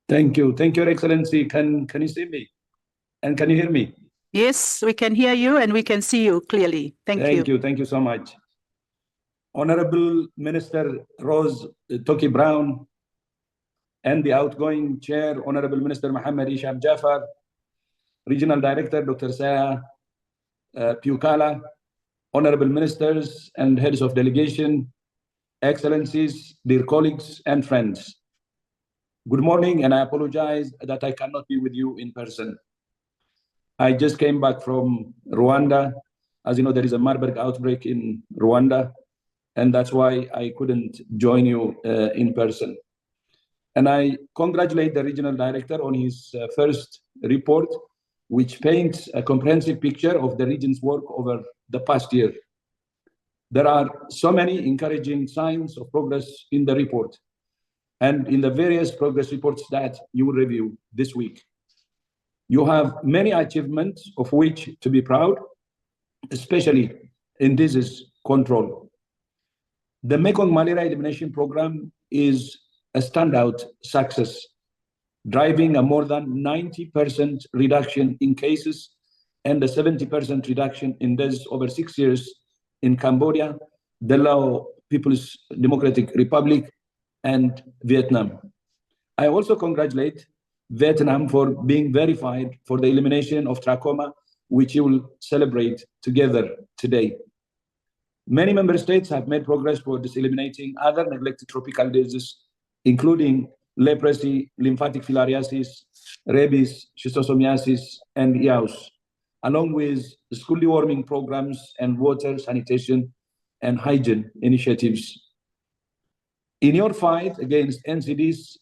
Thank you, Your Excellency. Can you see me? And can you hear me? Yes, we can hear you and we can see you clearly. Thank you. Thank you so much. Honorable Minister Rose Toki Brown, and the outgoing Chair, Honorable Minister Mohammed Isham Jafar, Regional Director Dr. Saya Piukala, Honorable Ministers and Heads of Delegation, Excellencies, dear colleagues and friends. Good morning, and I apologize that I cannot be with you in person. I just came back from Rwanda. As you know, there is a Marburg outbreak in Rwanda, and that's why I couldn't join you in person. And I congratulate the Regional Director on his first report, which paints a comprehensive picture of the region's work over the past year. There are so many encouraging signs of progress in the report and in the various progress reports that you will review this week. You have many achievements of which to be proud, especially in disease control. The Mekong Malaria Elimination Program is a standout success, driving a more than 90% reduction in cases and a 70% reduction in deaths over 6 years in Cambodia, the Lao People's Democratic Republic, and Vietnam. I also congratulate Vietnam for being verified for the elimination of trachoma, which you will celebrate together today. Many member states have made progress towards eliminating other neglected tropical diseases, including leprosy, lymphatic filariasis, rabies, schistosomiasis, and EOS, along with school deworming programs and water sanitation and hygiene initiatives. In your fight against NCDs,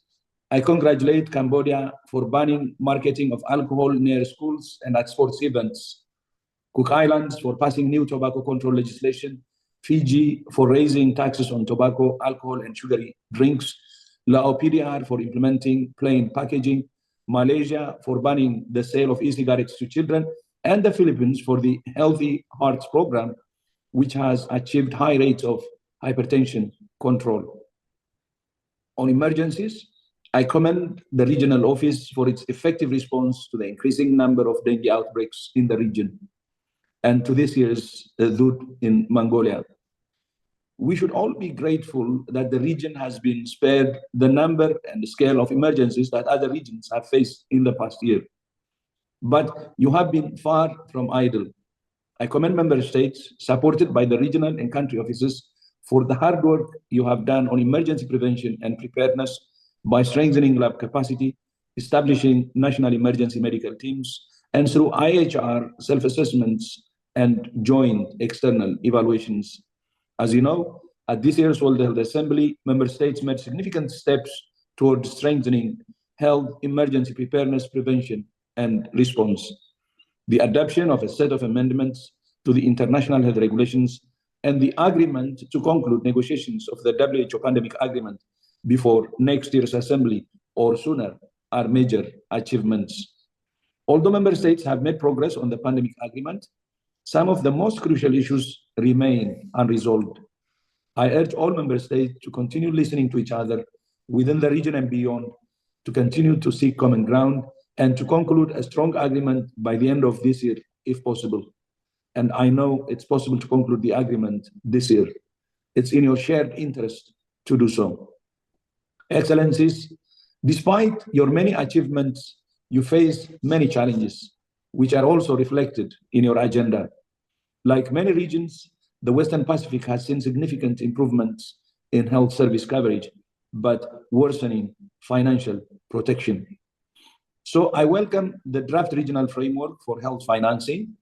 I congratulate Cambodia for banning marketing of alcohol near schools and at sports events, Cook Islands for passing new tobacco control legislation, Fiji for raising taxes on tobacco, alcohol, and sugary drinks, Lao PDR for implementing plain packaging, Malaysia for banning the sale of e-cigarettes to children, and the Philippines for the Healthy Hearts Program, which has achieved high rates of hypertension control. On emergencies, I commend the regional office for its effective response to the increasing number of dengue outbreaks in the region and to this year's Dut in Mongolia. We should all be grateful that the region has been spared the number and the scale of emergencies that other regions have faced in the past year. But you have been far from idle. I commend member states supported by the regional and country offices for the hard work you have done on emergency prevention and preparedness by strengthening lab capacity, establishing national emergency medical teams, and through IHR self-assessments and joint external evaluations. As you know, at this year's World Health Assembly, member states made significant steps towards strengthening health emergency preparedness, prevention, and response. The adoption of a set of amendments to the international health regulations and the agreement to conclude negotiations of the WHO pandemic agreement before next year's assembly or sooner are major achievements. Although member states have made progress on the pandemic agreement, some of the most crucial issues remain unresolved. I urge all member states to continue listening to each other within the region and beyond, to continue to seek common ground, and to conclude a strong agreement by the end of this year, if possible. And I know it's possible to conclude the agreement this year. It's in your shared interest to do so. Excellencies, despite your many achievements, you face many challenges, which are also reflected in your agenda. Like many regions, the Western Pacific has seen significant improvements in health service coverage, but worsening financial protection. So I welcome the draft regional framework for health financing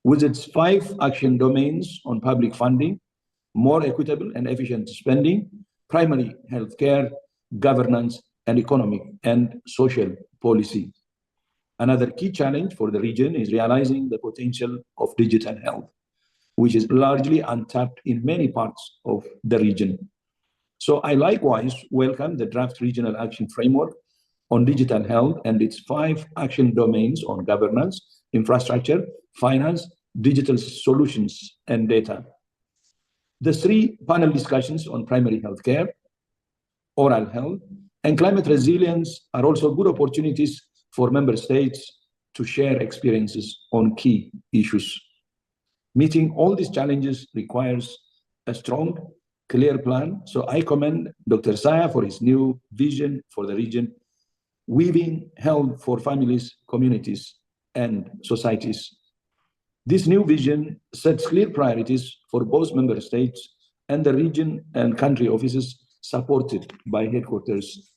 with its 5 action domains on public funding, more equitable and efficient spending, primary healthcare, governance, and economic and social policy. Another key challenge for the region is realizing the potential of digital health, which is largely untapped in many parts of the region. So I likewise welcome the draft regional action framework on digital health and its 5 action domains on governance, infrastructure, finance, digital solutions, and data. The 3 panel discussions on primary healthcare, oral health, And climate resilience are also good opportunities for member states to share experiences on key issues. Meeting all these challenges requires a strong, clear plan. So I commend Dr. Saya for his new vision for the region, weaving health for families, communities, and societies. This new vision sets clear priorities for both member states and the region and country offices supported by headquarters.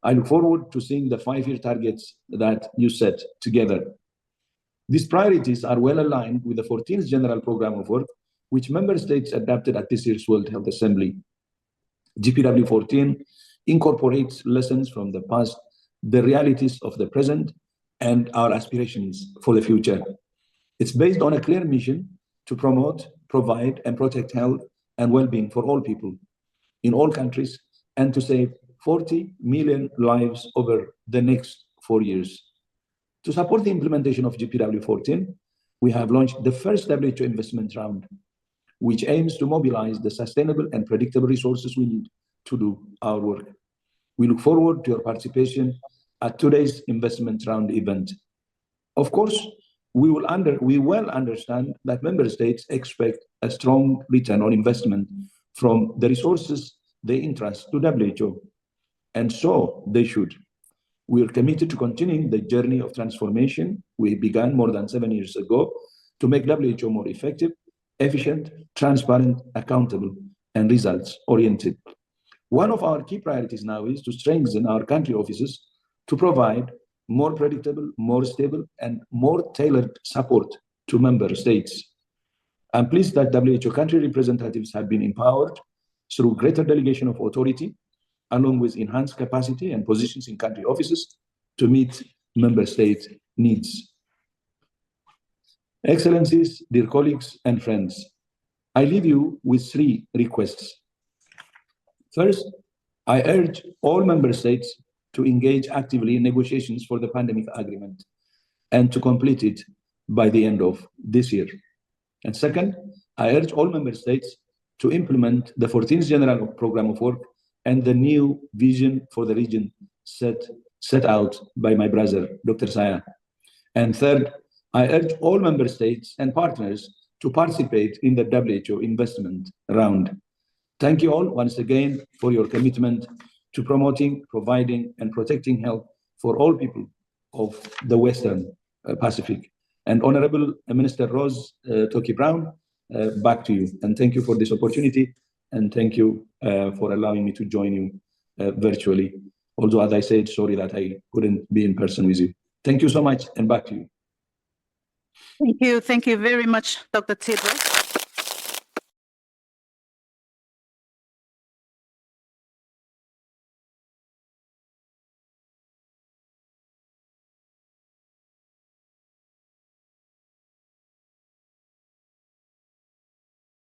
I look forward to seeing the 5-year targets that you set together. These priorities are well aligned with the 14th General Program of Work, which member states adopted at this year's World Health Assembly. GPW 14 incorporates lessons from the past, the realities of the present, and our aspirations for the future. It's based on a clear mission to promote, provide, and protect health and well-being for all people in all countries, and to save 40 million lives over the next 4 years. To support the implementation of GPW 14, we have launched the first WHO investment round, which aims to mobilize the sustainable and predictable resources we need to do our work. We look forward to your participation at today's investment round event. Of course, we well understand that member states expect a strong return on investment from the resources they entrust to WHO, and so they should. We are committed to continuing the journey of transformation we began more than 7 years ago to make WHO more effective, efficient, transparent, accountable, and results-oriented. One of our key priorities now is to strengthen our country offices to provide more predictable, more stable, and more tailored support to member states. I'm pleased that WHO country representatives have been empowered through greater delegation of authority, along with enhanced capacity and positions in country offices to meet member state needs. Excellencies, dear colleagues and friends, I leave you with 3 requests. First, I urge all member states to engage actively in negotiations for the pandemic agreement and to complete it by the end of this year. And second, I urge all member states to implement the 14th General Program of Work and the new vision for the region set out by my brother, Dr. Saya. And third, I urge all member states and partners to participate in the WHO investment round. Thank you all once again for your commitment to promoting, providing, and protecting health for all people of the Western Pacific. And Honorable Minister Rose Toki-Brown, back to you. And thank you for this opportunity. And thank you for allowing me to join you virtually. Although, as I said, sorry that I couldn't be in person with you. Thank you so much, and back to you. Thank you. Thank you very much, Dr. Tedros.